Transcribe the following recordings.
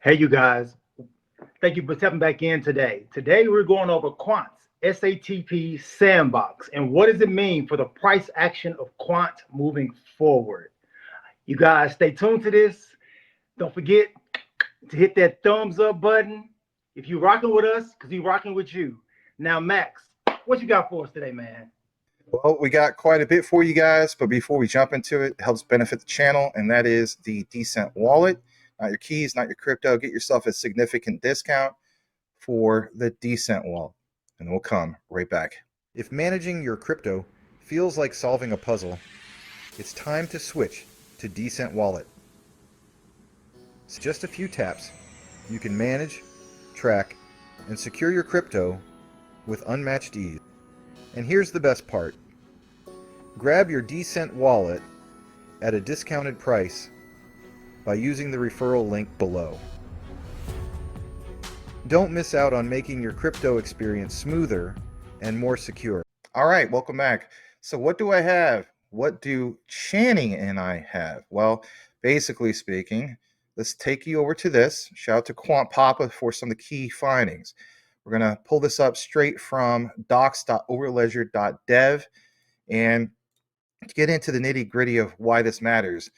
Hey, you guys. Thank you for stepping back in today. Today, we're going over Quant's SATP Sandbox and what does it mean for the price action of Quant moving forward. You guys stay tuned to this. Don't forget to hit that thumbs up button if you're rocking with us, because we're rocking with you. Now, Max, what you got for us today, man? Well, we got quite a bit for you guys, but before we jump into it, it helps benefit the channel, and that is the Decent wallet. Not your keys, not your crypto. Get yourself a significant discount for the Decent wallet, and we'll come right back. If managing your crypto feels like solving a puzzle, it's time to switch to Decent Wallet. So just a few taps, you can manage, track, and secure your crypto with unmatched ease. And here's the best part. Grab your Decent wallet at a discounted price by using the referral link below. Don't miss out on making your crypto experience smoother and more secure. All right, welcome back. So what do I have? What do Channing and I have? Well, basically speaking, let's take you over to this. Shout out to Quant Papa for some of the key findings. We're going to pull this up straight from docs.overledger.dev, and to get into the nitty gritty of why this matters,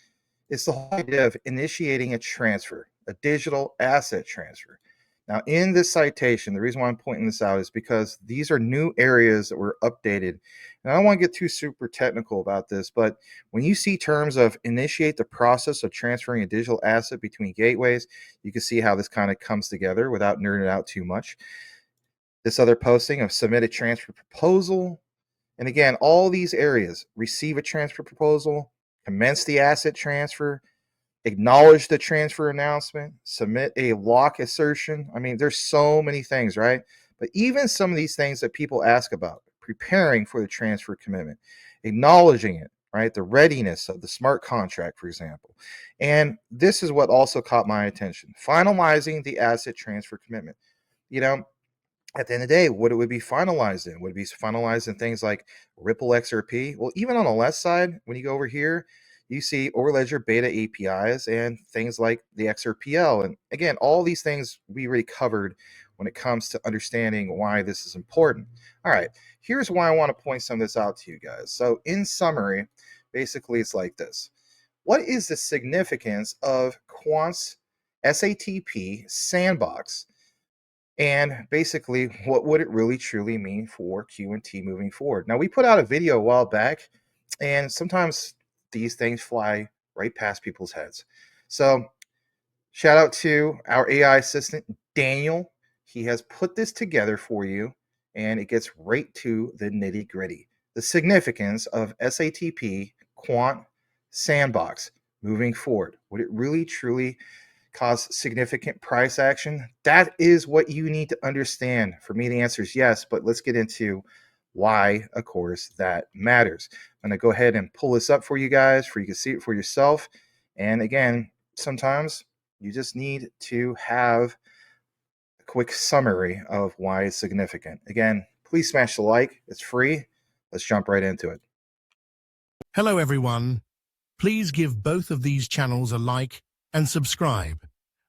it's the whole idea of initiating a transfer, a digital asset transfer. Now, in this citation, the reason why I'm pointing this out is because these are new areas that were updated. And I don't want to get too super technical about this, but when you see terms of initiate the process of transferring a digital asset between gateways, you can see how this kind of comes together without nerding it out too much. This other posting of submit a transfer proposal. And again, all these areas, receive a transfer proposal, commence the asset transfer, acknowledge the transfer announcement, submit a lock assertion. I mean, there's so many things, right? But even some of these things that people ask about, preparing for the transfer commitment, acknowledging it, right? The readiness of the smart contract, for example. And this is what also caught my attention. Finalizing the asset transfer commitment. You know, at the end of the day, what it would be finalized in? Would it be finalized in things like Ripple XRP? Well, even on the left side, when you go over here, you see Overledger beta APIs and things like the XRPL. And again, all these things we already covered when it comes to understanding why this is important. All right, here's why I want to point some of this out to you guys. So in summary, basically it's like this. What is the significance of Quant's SATP Sandbox? And basically, what would it really truly mean for Q&T moving forward? Now, we put out a video a while back, and sometimes these things fly right past people's heads. So shout out to our AI assistant, Daniel. He has put this together for you, and it gets right to the nitty gritty. The significance of SATP Quant Sandbox moving forward. Would it really truly cause significant price action? That is what you need to understand. For me, the answer is yes, but let's get into why, of course, that matters. I'm going to go ahead and pull this up for you guys, for you can see it for yourself. And again, sometimes you just need to have a quick summary of why it's significant. Again, please smash the like. It's free. Let's jump right into it. Hello, everyone. Please give both of these channels a like and subscribe.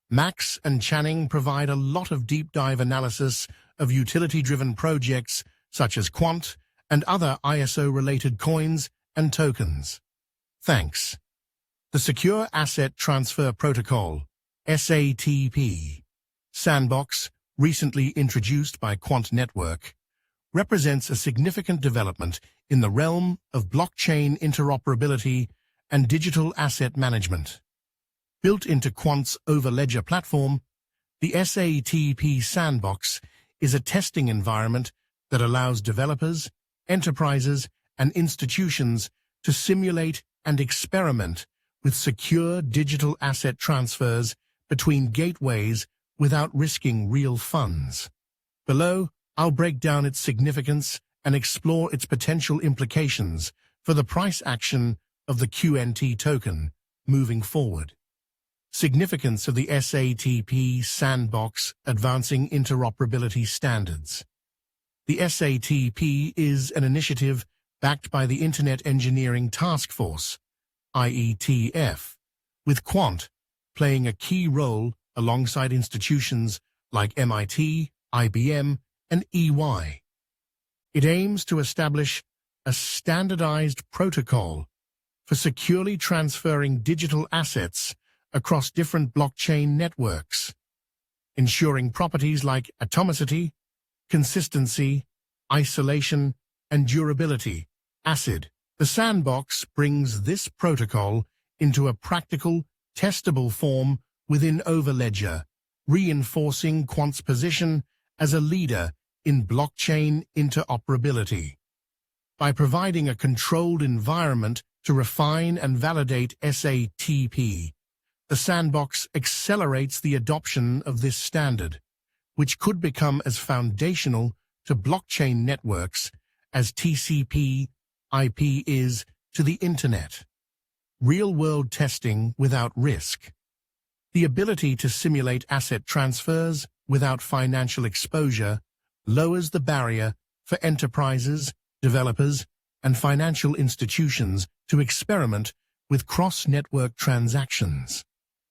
Max and Channing provide a lot of deep dive analysis of utility-driven projects such as Quant and other ISO-related coins and tokens. Thanks. The Secure Asset Transfer Protocol, SATP, Sandbox, recently introduced by Quant Network, represents a significant development in the realm of blockchain interoperability and digital asset management. Built into Quant's overledger platform, the SATP Sandbox is a testing environment that allows developers, enterprises, and institutions to simulate and experiment with secure digital asset transfers between gateways without risking real funds. Below, I'll break down its significance and explore its potential implications for the price action of the QNT token moving forward. Significance of the SATP Sandbox advancing interoperability standards. The SATP is an initiative backed by the Internet Engineering Task Force, IETF, with Quant playing a key role alongside institutions like MIT, IBM, and EY. It aims to establish a standardized protocol for securely transferring digital assets across different blockchain networks, ensuring properties like atomicity, consistency, isolation, and durability. ACID. The Sandbox brings this protocol into a practical, testable form within Overledger, reinforcing Quant's position as a leader in blockchain interoperability. By providing a controlled environment to refine and validate SATP, the Sandbox accelerates the adoption of this standard, which could become as foundational to blockchain networks as TCP/IP is to the Internet. Real-world testing without risk. The ability to simulate asset transfers without financial exposure lowers the barrier for enterprises, developers, and financial institutions to experiment with cross-network transactions.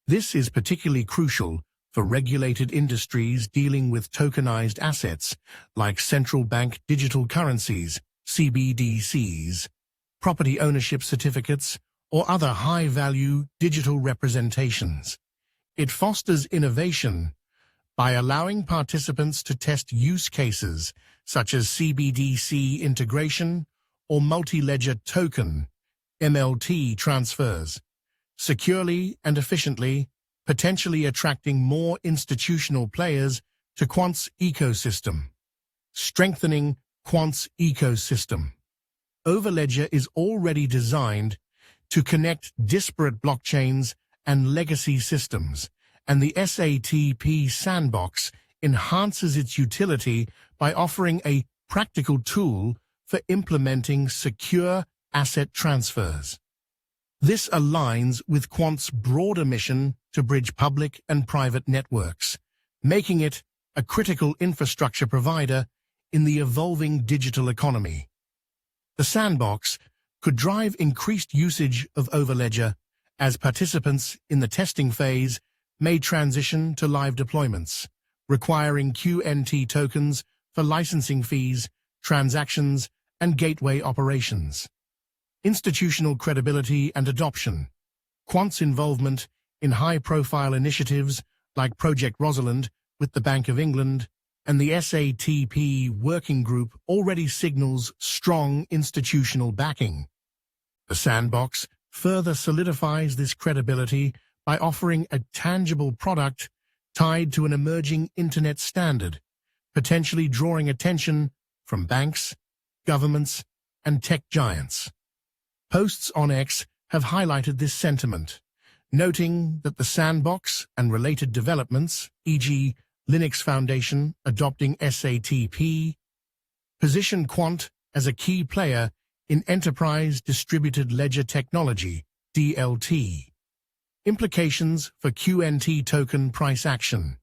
This is particularly crucial for regulated industries dealing with tokenized assets like central bank digital currencies, CBDCs, property ownership certificates, or other high-value digital representations. It fosters innovation by allowing participants to test use cases such as CBDC integration or multi-ledger token (MLT) transfers securely and efficiently, potentially attracting more institutional players to Quant's ecosystem. Strengthening Quant's ecosystem. Overledger is already designed to connect disparate blockchains and legacy systems, and the SATP Sandbox enhances its utility by offering a practical tool for implementing secure asset transfers. This aligns with Quant's broader mission to bridge public and private networks, making it a critical infrastructure provider in the evolving digital economy. The Sandbox could drive increased usage of Overledger as participants in the testing phase may transition to live deployments, requiring QNT tokens for licensing fees, transactions, and gateway operations. Institutional credibility and adoption. Quant's involvement in high-profile initiatives like Project Rosalind with the Bank of England and the SATP Working Group already signals strong institutional backing. The Sandbox further solidifies this credibility by offering a tangible product tied to an emerging Internet standard, potentially drawing attention from banks, governments, and tech giants. Posts on X have highlighted this sentiment, noting that the Sandbox and related developments, e.g. Linux Foundation adopting SATP, position Quant as a key player in enterprise distributed ledger technology, DLT. Implications for QNT token price action.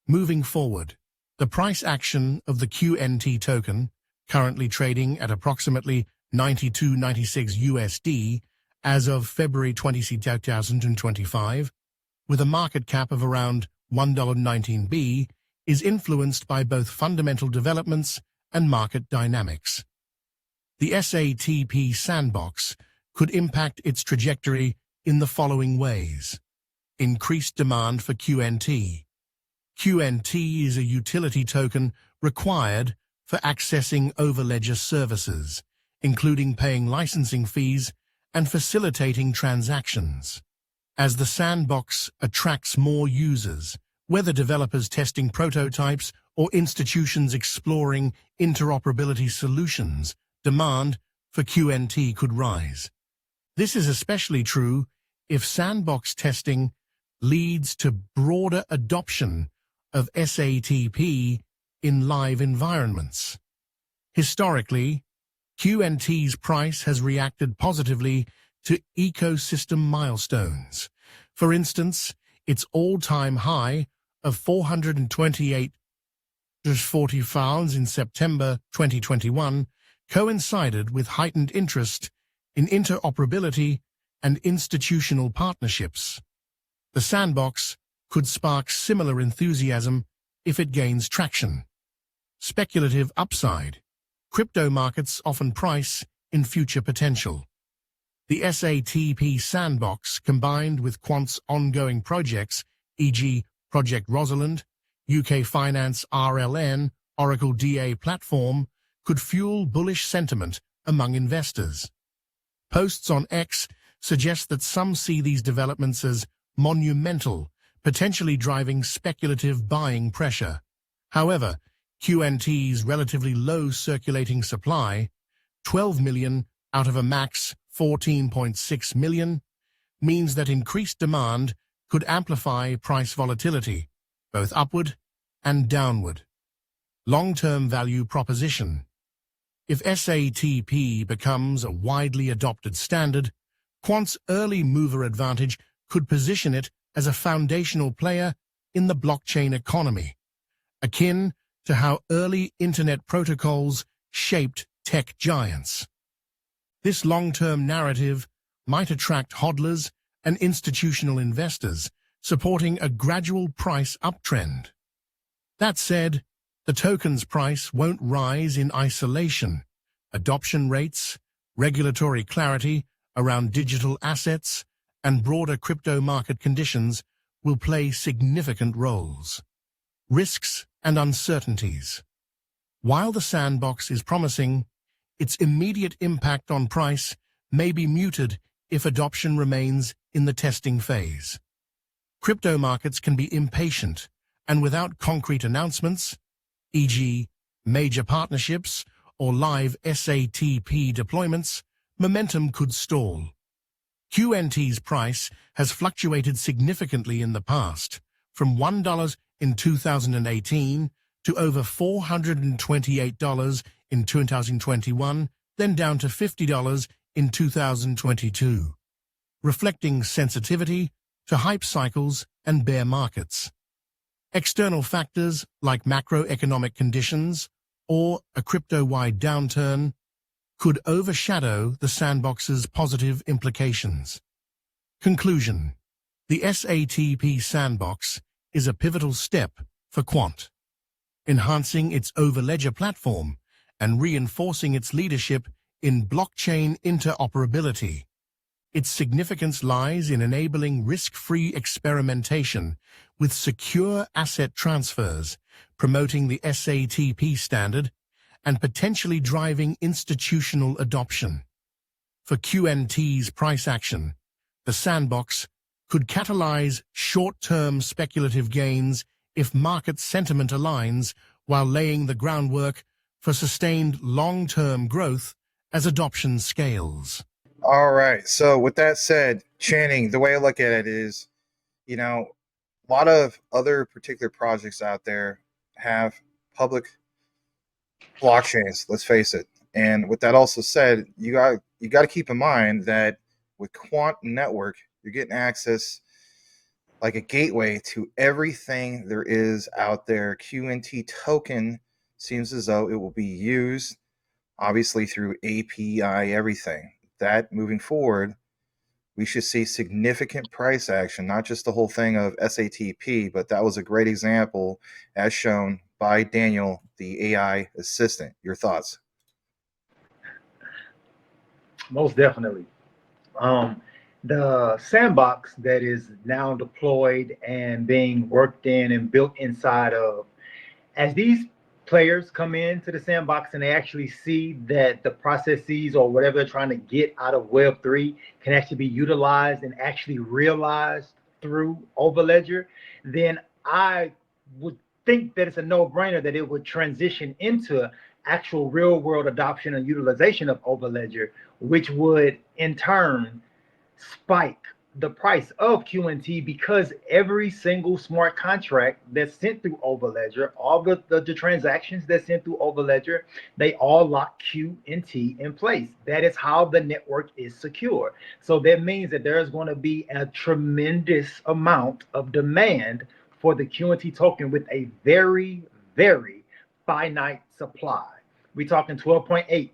Moving forward, the price action of the QNT token, currently trading at approximately $92.96 USD as of February 20, 2025, with a market cap of around $1.19, is influenced by both fundamental developments and market dynamics. The SATP Sandbox could impact its trajectory in the following ways. Increased demand for QNT. QNT is a utility token required for accessing Overledger services, including paying licensing fees and facilitating transactions. As the Sandbox attracts more users, whether developers testing prototypes or institutions exploring interoperability solutions, demand for QNT could rise. This is especially true if Sandbox testing leads to broader adoption of SATP in live environments. Historically, QNT's price has reacted positively to ecosystem milestones. For instance, its all-time high of 428.40 pounds in September 2021 coincided with heightened interest in interoperability and institutional partnerships. The Sandbox could spark similar enthusiasm if it gains traction. Speculative upside. Crypto markets often price in future potential. The SATP Sandbox, combined with Quant's ongoing projects, e.g. Project Rosalind, UK Finance RLN, Oracle DA platform, could fuel bullish sentiment among investors. Posts on X suggest that some see these developments as monumental, potentially driving speculative buying pressure. However, QNT's relatively low circulating supply, 12 million out of a max 14.6 million, means that increased demand could amplify price volatility, both upward and downward. Long-term value proposition. If SATP becomes a widely adopted standard, Quant's early mover advantage could position it as a foundational player in the blockchain economy, akin to how early internet protocols shaped tech giants. This long-term narrative might attract hodlers and institutional investors, supporting a gradual price uptrend. That said, the token's price won't rise in isolation. Adoption rates, regulatory clarity around digital assets, and broader crypto market conditions will play significant roles. Risks and uncertainties. While the sandbox is promising, its immediate impact on price may be muted if adoption remains in the testing phase. Crypto markets can be impatient, and without concrete announcements, e.g., major partnerships or live SATP deployments, momentum could stall. QNT's price has fluctuated significantly in the past, from $1 in 2018 to over $428 in 2021, then down to $50 in 2022, reflecting sensitivity to hype cycles and bear markets. External factors like macroeconomic conditions or a crypto-wide downturn could overshadow the sandbox's positive implications. Conclusion. The SATP Sandbox is a pivotal step for Quant, enhancing its overledger platform and reinforcing its leadership in blockchain interoperability. Its significance lies in enabling risk-free experimentation with secure asset transfers, promoting the SATP standard, and potentially driving institutional adoption. For QNT's price action, the sandbox could catalyze short-term speculative gains if market sentiment aligns, while laying the groundwork for sustained long-term growth as adoption scales. All right. So with that said, Channing, the way I look at it is, a lot of other particular projects out there have public blockchains, let's face it. And with that also said, you got to keep in mind that with Quant Network, you're getting access like a gateway to everything there is out there. QNT token seems as though it will be used obviously through API everything. That moving forward, we should see significant price action, not just the whole thing of SATP, but that was a great example as shown by Daniel, the AI assistant. Your thoughts? Most definitely. The sandbox that is now deployed and being worked in and built inside of, as these players come into the sandbox and they actually see that the processes or whatever they're trying to get out of Web3 can actually be utilized and actually realized through Overledger, then I would think that it's a no-brainer that it would transition into actual real-world adoption and utilization of Overledger, which would in turn spike the price of QNT, because every single smart contract that's sent through Overledger, all the transactions that's sent through Overledger, they all lock QNT in place. That is how the network is secure. So that means that there's going to be a tremendous amount of demand for the QNT token with a very, very finite supply. We're talking 12.8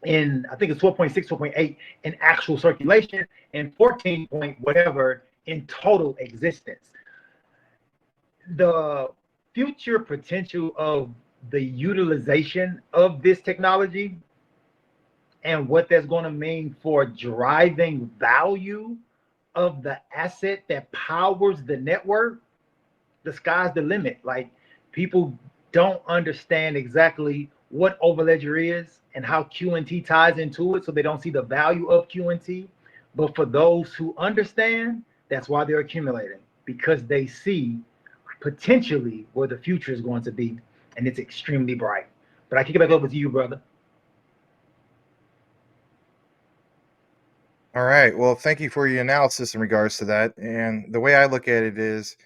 in, I think it's 12.6, 12.8 in actual circulation, and 14 point whatever in total existence. the future potential of the utilization of this technology and what that's going to mean for driving value of the asset that powers the network, the sky's the limit. Like, people don't understand exactly what overledger is and how QNT ties into it, so they don't see the value of QNT. But for those who understand, that's why they're accumulating, because they see potentially where the future is going to be, and it's extremely bright. But I kick it back over to you, brother. All right. Well, thank you for your analysis in regards to that. And the way I look at it is,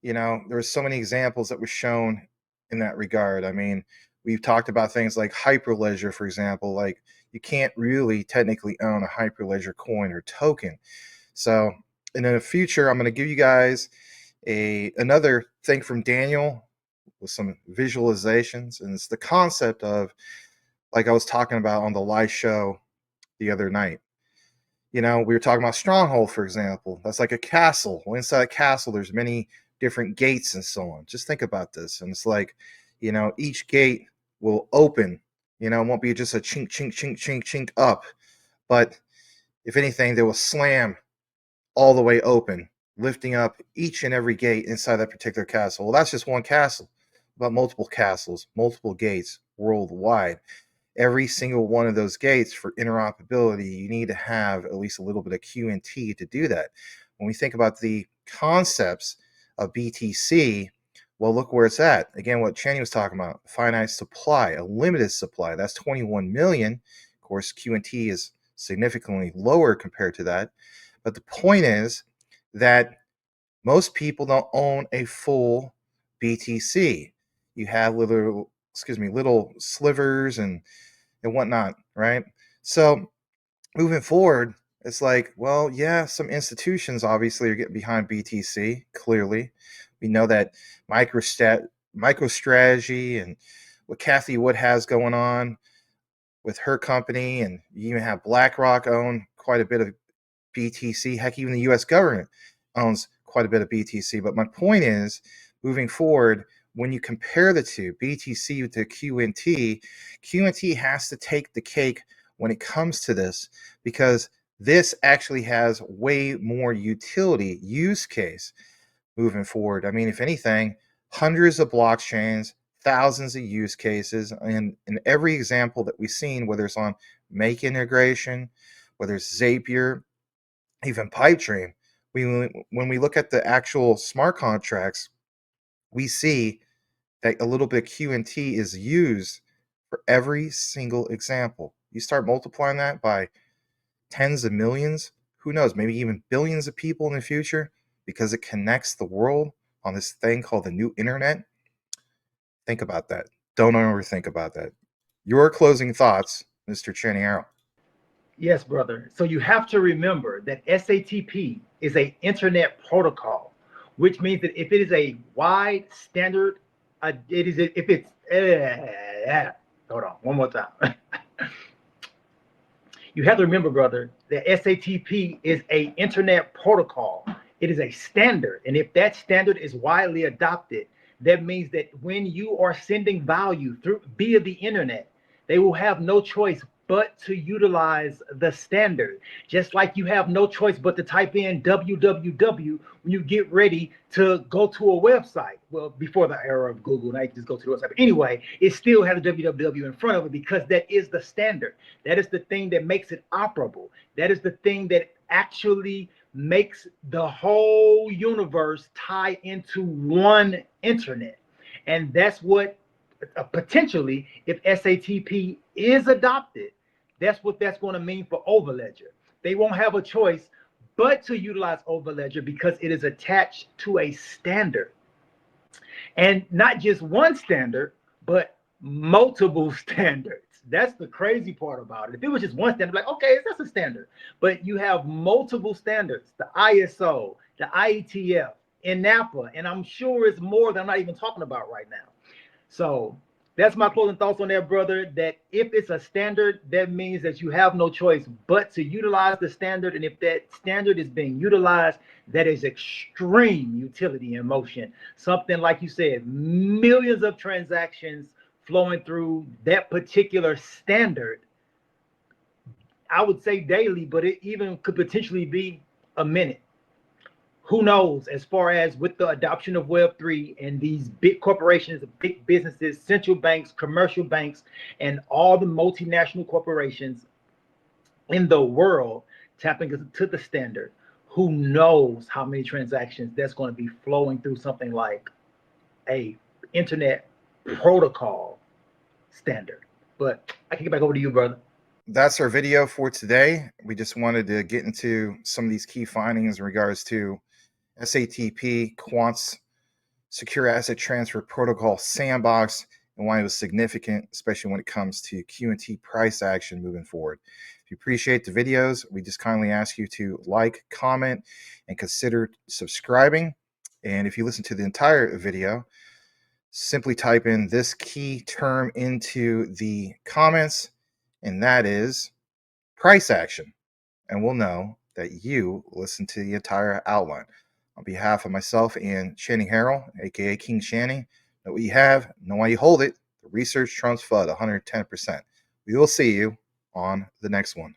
there's so many examples that were shown in that regard. I mean, we've talked about things like hyperledger, for example. Like, you can't really technically own a hyperledger coin or token. So in the future, I'm going to give you guys another thing from Daniel with some visualizations, and it's the concept of, like I was talking about on the live show the other night. We were talking about stronghold, for example. That's like a castle. Well, inside a castle, there's many different gates and so on. Just think about this. And it's like, each gate will open, it won't be just a chink, chink, chink, chink, chink up. But if anything, they will slam all the way open, lifting up each and every gate inside that particular castle. Well, that's just one castle, but multiple castles, multiple gates worldwide. Every single one of those gates, for interoperability, you need to have at least a little bit of QNT to do that. When we think about the concepts of BTC, well, look where it's at. Again, what Channing was talking about, finite supply, a limited supply. That's 21 million. Of course, QNT is significantly lower compared to that. But the point is that most people don't own a full BTC. You have little slivers and whatnot, right? So moving forward, it's like, well, yeah, some institutions obviously are getting behind BTC. Clearly, we know that MicroStrategy and what Kathy Wood has going on with her company, and you even have BlackRock own quite a bit of BTC. Heck, even the U.S. government owns quite a bit of BTC. But my point is, moving forward, when you compare the two, BTC to QNT, QNT has to take the cake when it comes to this, because this actually has way more utility use case moving forward. I mean, if anything, hundreds of blockchains, thousands of use cases, and in every example that we've seen, whether it's on Make integration, whether it's Zapier, even Pipedream, when we look at the actual smart contracts, we see that a little bit of QNT is used for every single example. You start multiplying that by tens of millions, who knows, maybe even billions of people in the future, because it connects the world on this thing called the new internet. Think about that. Don't overthink about that. Your closing thoughts, Mr. Cheniero. Yes, brother. So you have to remember that SATP is a internet protocol, which means that if it is a wide standard, it is if it's hold on one more time. You have to remember, brother, that SATP is a internet protocol. It is a standard, and if that standard is widely adopted, that means that when you are sending value through via the internet, they will have no choice but to utilize the standard. Just like you have no choice but to type in www when you get ready to go to a website. Well, before the era of Google, now you just go to the website. But anyway, it still has a www in front of it because that is the standard. That is the thing that makes it operable. That is the thing that actually makes the whole universe tie into one internet. And that's what potentially, if SATP is adopted, that's what that's going to mean for overledger. They won't have a choice but to utilize overledger because it is attached to a standard, and not just one standard, but multiple standards. That's the crazy part about it. If it was just one standard, like, okay, that's a standard, but you have multiple standards: the ISO, the IETF, NAPA, and I'm sure it's more that I'm not even talking about right now. So That's my closing thoughts on that, brother. That if it's a standard, that means that you have no choice but to utilize the standard. And if that standard is being utilized, that is extreme utility in motion. Something like you said, millions of transactions flowing through that particular standard. I would say daily, but it even could potentially be a minute. Who knows, as far as with the adoption of Web3 and these big corporations, big businesses, central banks, commercial banks, and all the multinational corporations in the world tapping into the standard, who knows how many transactions that's going to be flowing through something like a internet protocol standard. But I can get back over to you, brother. That's our video for today. We just wanted to get into some of these key findings in regards to SATP, Quant's Secure Asset Transfer Protocol Sandbox, and why it was significant, especially when it comes to Q&T price action moving forward. If you appreciate the videos, we just kindly ask you to like, comment, and consider subscribing. And if you listen to the entire video, simply type in this key term into the comments, and that is price action. And we'll know that you listened to the entire outline. On behalf of myself and Channing Harrell, aka King Channing, know what you have, know why you hold it. The research trumps FUD 110%. We will see you on the next one.